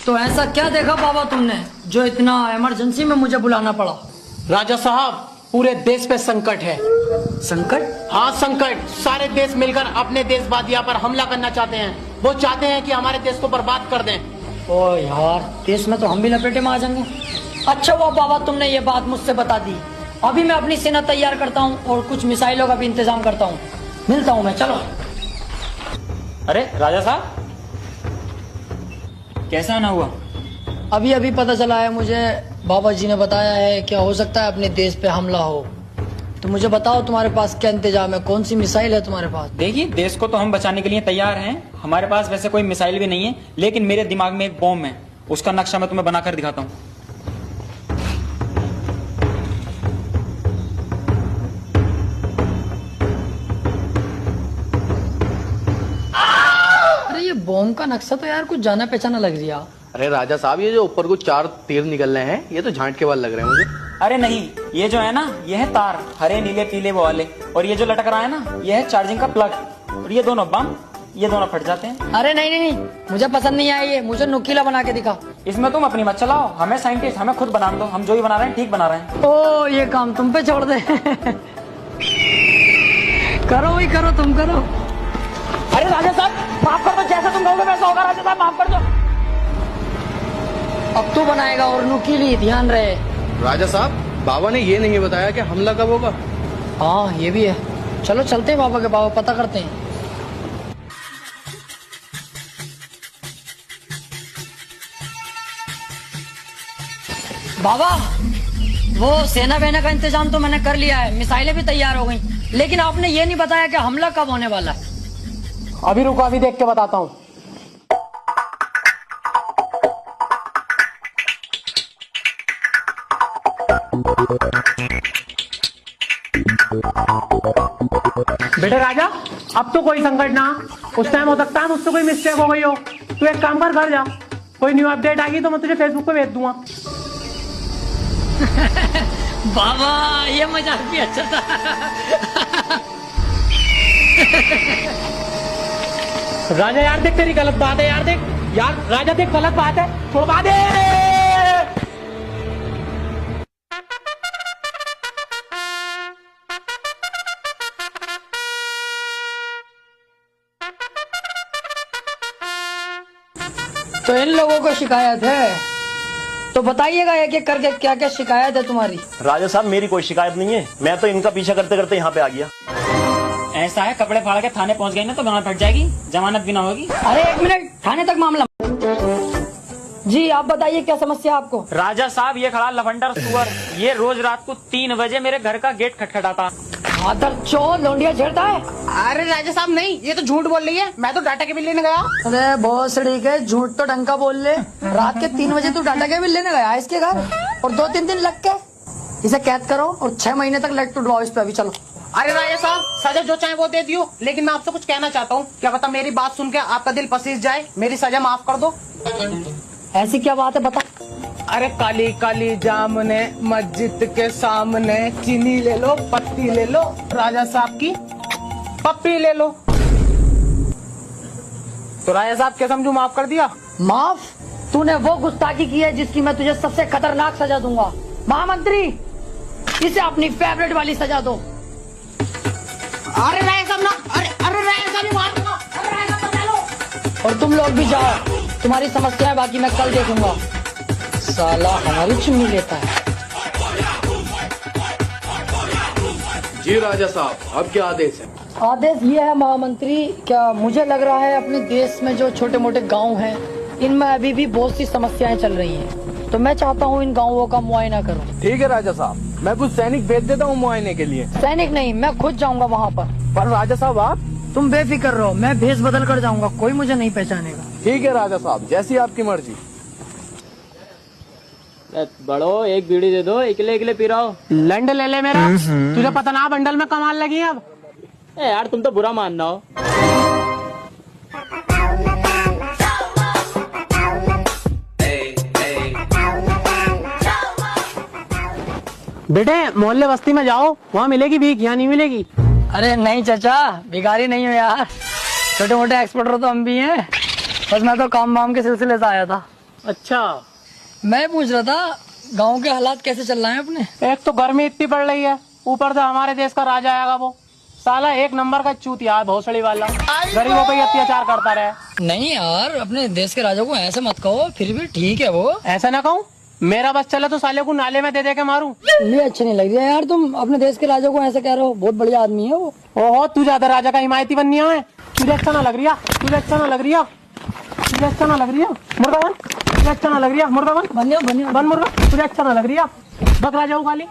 तो ऐसा क्या देखा बाबा तुमने जो इतना इमरजेंसी में मुझे बुलाना पड़ा? राजा साहब, पूरे देश पे संकट है। संकट? हाँ संकट। सारे देश मिलकर अपने देशवादियों पर हमला करना चाहते हैं। वो चाहते हैं कि हमारे देश को बर्बाद कर दें। ओ यार, देश में तो हम भी लपेटे में आ जाएंगे। अच्छा हुआ बाबा तुमने ये बात मुझसे बता दी। अभी मैं अपनी सेना तैयार करता हूँ और कुछ मिसाइलों का भी इंतजाम करता हूँ। मिलता हूँ मैं, चलो। अरे राजा साहब, कैसा आना हुआ? अभी अभी पता चला है मुझे, बाबा जी ने बताया है क्या हो सकता है अपने देश पे हमला हो। तो मुझे बताओ तुम्हारे पास क्या इंतजाम है, कौन सी मिसाइल है तुम्हारे पास? देखिए, देश को तो हम बचाने के लिए तैयार हैं। हमारे पास वैसे कोई मिसाइल भी नहीं है, लेकिन मेरे दिमाग में एक बॉम्ब है। उसका नक्शा मैं तुम्हें बनाकर दिखाता हूँ। अरे ये बॉम्ब का नक्शा तो यार कुछ जाना पहचाना लग रहा। अरे राजा साहब, ये जो ऊपर को 4 तीर निकल रहे हैं, ये तो झांट के वाल लग रहे हैं मुझे। अरे नहीं, ये जो है ना, ये है तार, हरे नीले पीले वो वाले। और ये जो लटक रहा है ना, ये है चार्जिंग का प्लग। और ये दोनों बम, ये दोनों फट जाते हैं। अरे नहीं नहीं नहीं, मुझे पसंद नहीं आया ये। मुझे नुकीला बना के दिखा। इसमें तुम अपनी मत चलाओ। हमें साइंटिस्ट, हमें खुद बनाने दो। हम जो भी बना रहे हैं ठीक बना रहे हैं। ओ, ये काम तुम पे छोड़ दे। करो वही करो, तुम करो। अरे राजा साहब, माफ कर दो। जैसा तुम कहोगे वैसा होगा। राजा साहब माफ कर दो। अब तू बनाएगा और नुकीली, ध्यान रहे। राजा साहब, बाबा ने ये नहीं बताया कि हमला कब होगा। हाँ ये भी है। चलो चलते हैं बाबा के पास, पता करते हैं। बाबा, वो सेना वेना का इंतजाम तो मैंने कर लिया है, मिसाइलें भी तैयार हो गई, लेकिन आपने ये नहीं बताया कि हमला कब होने वाला है। अभी रुको, अभी देख के बताता हूँ। बेटे राजा, अब तो कोई संकट ना। उस टाइम हो सकता है मुझसे कोई मिस्टेक हो गई हो। तू एक काम कर, घर जा। कोई न्यू अपडेट आएगी तो मैं तुझे फेसबुक पे भेज दूंगा। बाबा ये मजाक भी अच्छा था। राजा यार देख, तेरी गलत बात है यार। देख यार राजा, देख गलत बात है, छोड़वा दे। तो इन लोगों को शिकायत है, तो बताइएगा एक एक करके क्या क्या शिकायत है तुम्हारी। राजा साहब, मेरी कोई शिकायत नहीं है। मैं तो इनका पीछा करते करते यहाँ पे आ गया। ऐसा है, कपड़े फाड़ के थाने पहुंच गई ना तो जमानत फट जाएगी, जमानत भी ना होगी। अरे एक मिनट, थाने तक मामला। जी आप बताइए क्या समस्या आपको? राजा साहब, ये खड़ा लफंडर सुअर, ये रोज रात को 3 बजे मेरे घर का गेट खटखटाता। आदर चोर लौंडिया छेड़ता है। अरे राजा साहब नहीं, ये तो झूठ बोल रही है। मैं तो डाटा केबल लेने गया। अरे बहुत सड़ी के झूठ तो ढंग का बोल ले। रात के 3 बजे तू डाटा केबल लेने गया इसके घर, और 2-3 दिन लग के इसे कैद करो और 6 महीने तक लट टुटवाओ इस पे। अभी चलो। अरे राजा साहब, सजा जो चाहे वो दे दियो, लेकिन मैं आपसे कुछ कहना चाहता हूँ। क्या पता मेरी बात सुन के आपका दिल पसीज जाए, मेरी सजा माफ कर दो। ऐसी क्या बात है, बता। अरे काली काली जामुने मस्जिद के सामने, चीनी ले लो, पत्ती ले लो, राजा साहब की पप्पी ले लो। तो राजा साहब क्या समझू, माफ कर दिया? माफ? तूने वो गुस्ताखी की है जिसकी मैं तुझे सबसे खतरनाक सजा दूंगा। महामंत्री, इसे अपनी फेवरेट वाली सजा दो। अरे राजा साहब ना, अरे राजा साहब माफ करो, अरे राजा साहब बचा लो। और तुम लोग भी जाओ, तुम्हारी समस्या है बाकी मैं कल देखूंगा। साला हमारी चुन्नी लेता है। जी राजा साहब, अब क्या आदेश है? आदेश ये है महामंत्री, क्या मुझे लग रहा है अपने देश में जो छोटे मोटे गांव हैं, इनमें अभी भी बहुत सी समस्याएं चल रही हैं। तो मैं चाहता हूँ इन गाँवों का मुआयना करूँ। ठीक है राजा साहब, मैं कुछ सैनिक भेज देता हूँ मुआयने के लिए। सैनिक नहीं, मैं खुद जाऊंगा वहाँ पर राजा साहब आप? तुम बेफिक्र रहो, मैं भेष बदल कर जाऊंगा, कोई मुझे नहीं पहचानेगा। ठीक है राजा साहब, जैसी आपकी मर्जी। बड़ो एक बीड़ी दे दो, इकले इकले पी रहा हो। लंड ले ले मेरा, तुझे पता ना बंडल में कमाल लगी है अब। यार तुम तो बुरा मानना हो। बेटे मोहल्ले बस्ती में जाओ, वहाँ मिलेगी भीख, यहाँ नहीं मिलेगी। अरे नहीं चाचा, भिखारी नहीं हो यार, छोटे मोटे एक्सपोर्टर तो हम भी हैं। बस मैं तो काम वाम के सिलसिले से आया था। अच्छा, मैं पूछ रहा था गांव के हालात कैसे चल रहे हैं अपने। एक तो गर्मी इतनी बढ़ रही है, ऊपर से हमारे देश का राजा आएगा वो साला एक नंबर का चूतिया है, भोसड़ी वाला, गरीबों पे अत्याचार करता रहे। नहीं यार, अपने देश के राजा को ऐसे मत कहो, फिर भी ठीक है वो। ऐसा ना कहूँ, मेरा बस चले तो साले को नाले में दे के मारूं। ये अच्छी नहीं लग रही है यार, तुम अपने देश के राजा को ऐसे कह रहे हो, बहुत बढ़िया आदमी है वो। ओहो, तू ज्यादा राजा का हिमायती बननी है। तुझे अच्छा ना लग रही है, तुझे अच्छा ना लग रही है, तुझे अच्छा ना लग रही है, मुर्गा बन, तुझे अच्छा ना लग रही है, मुर्गा बन, बन मुर्गा, तुझे अच्छा ना लग रही है, बक राजा को गाली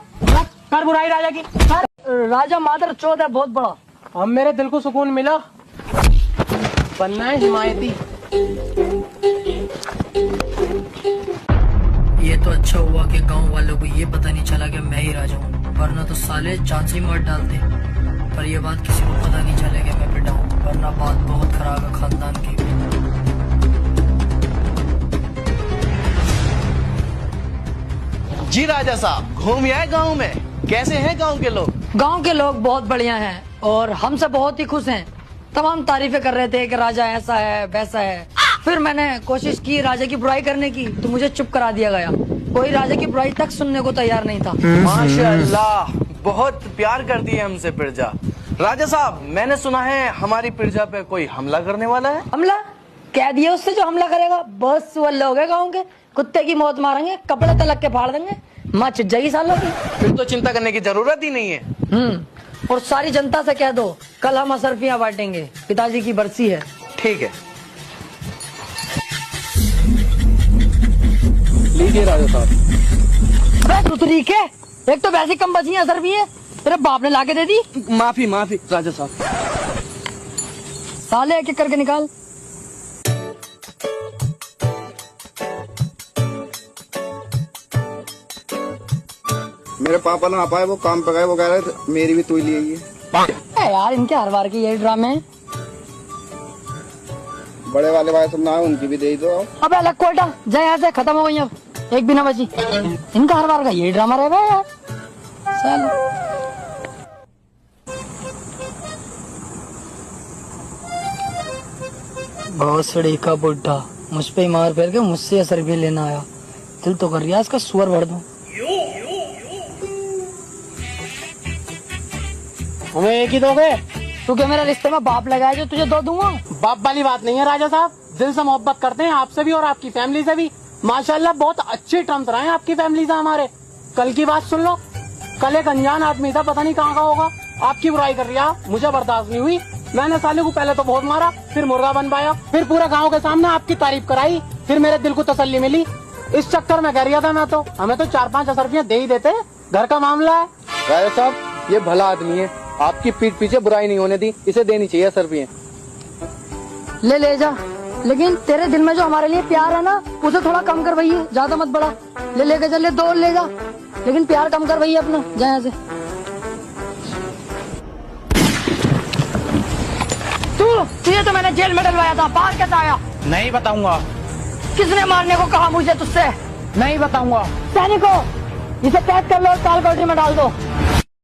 कर, बुराई राजा की कर। राजा मादर चौथ है बहुत बड़ा। अब मेरे दिल को सुकून मिला, बनना है हिमायती। ये तो अच्छा हुआ कि गांव वालों को ये पता नहीं चला कि मैं ही राजा हूँ, वरना तो साले जान से ही मार डालते। पर ये बात किसी को पता नहीं चले कि मैं बेटा हूँ, वरना बात बहुत खराब है खानदान की। जी राजा साहब, घूम आए गाँव में, कैसे हैं गाँव के लोग? गांव के लोग बहुत बढ़िया हैं और हमसे बहुत ही खुश हैं। तमाम तारीफें कर रहे थे कि राजा ऐसा है वैसा है। फिर मैंने कोशिश की राजा की बुराई करने की, तो मुझे चुप करा दिया गया। कोई राजा की बुराई तक सुनने को तैयार नहीं था। माशाल्लाह, बहुत प्यार करती है हमसे प्रजा। राजा साहब, मैंने सुना है हमारी प्रजा पे कोई हमला करने वाला है। हमला? कह दिए उससे जो हमला करेगा। बस वो लोग हैं गाँव के, कुत्ते की मौत मारेंगे, कपड़े तलक के फाड़ देंगे, माँ चिट जाएगी सालों की। फिर तो चिंता करने की जरूरत ही नहीं है। और सारी जनता से कह दो कल हम असरफियां बांटेंगे, पिताजी की बरसी है। ठीक है, लीजिए राजा साहब। तो ठीक है, एक तो वैसे कम बची असरफी है, तेरे बाप ने लाके दे दी। माफी माफी राजा साहब। साले एक एक करके निकाल। मेरे पापा ना आ पाए, वो काम पे गए, वो कह रहे थे मेरी भी तू ही लिए यार इनके हर बार के यही ड्रामे हैं। बड़े वाले भाई सब ना है, उनकी भी दे दो। अब अलग कोटा जाए, यहाँ से खत्म हो गई, अब एक भी ना बची। इनका हर बार का यही ड्रामा रहेगा यार। चल भोसड़ी का बुड्ढा मुझ पे ही मार फेर के मुझसे असर भी लेना आया। दिल तो कर रिया इसका सुअर भर दूं। हमें एक ही दोगे? तू क्या मेरा रिश्ते में बाप लगाया जो तुझे दो दूंगा? बाप वाली बात नहीं है राजा साहब, दिल से मोहब्बत करते हैं आपसे भी और आपकी फैमिली से भी। माशाल्लाह बहुत अच्छे टर्म्स रहे हैं आपकी फैमिली से हमारे। कल की बात सुन लो, कल एक अनजान आदमी था, पता नहीं कहाँ का होगा, आपकी बुराई कर रहा, मुझे बर्दाश्त नहीं हुई। मैंने साले को पहले तो बहुत मारा, फिर मुर्गा बन पाया, फिर पूरे गाँव के सामने आपकी तारीफ कराई, फिर मेरे दिल को तसल्ली मिली। इस चक्कर में कह रहा था मैं तो, हमें तो 4-5 असरफियाँ दे ही देते, घर का मामला है। राजा साहब, ये भला आदमी है, आपकी पीठ पीछे बुराई नहीं होने दी, इसे देनी चाहिए असरफियाँ। ले जा, लेकिन तेरे दिल में जो हमारे लिए प्यार है ना, उसे थोड़ा कम कर भैया, ज्यादा मत बढ़ा। लेके चल, ले 2 ले जा, लेकिन प्यार कम कर भैया अपना। जा यहाँ से। तुझे तो मैंने जेल में डलवाया था, बाहर कैसे आया? नहीं बताऊंगा। किसने मारने को कहा मुझे तुझसे? नहीं बताऊंगा। सैनिकों, इसे कैद कर लो और काल कोठरी में डाल दो।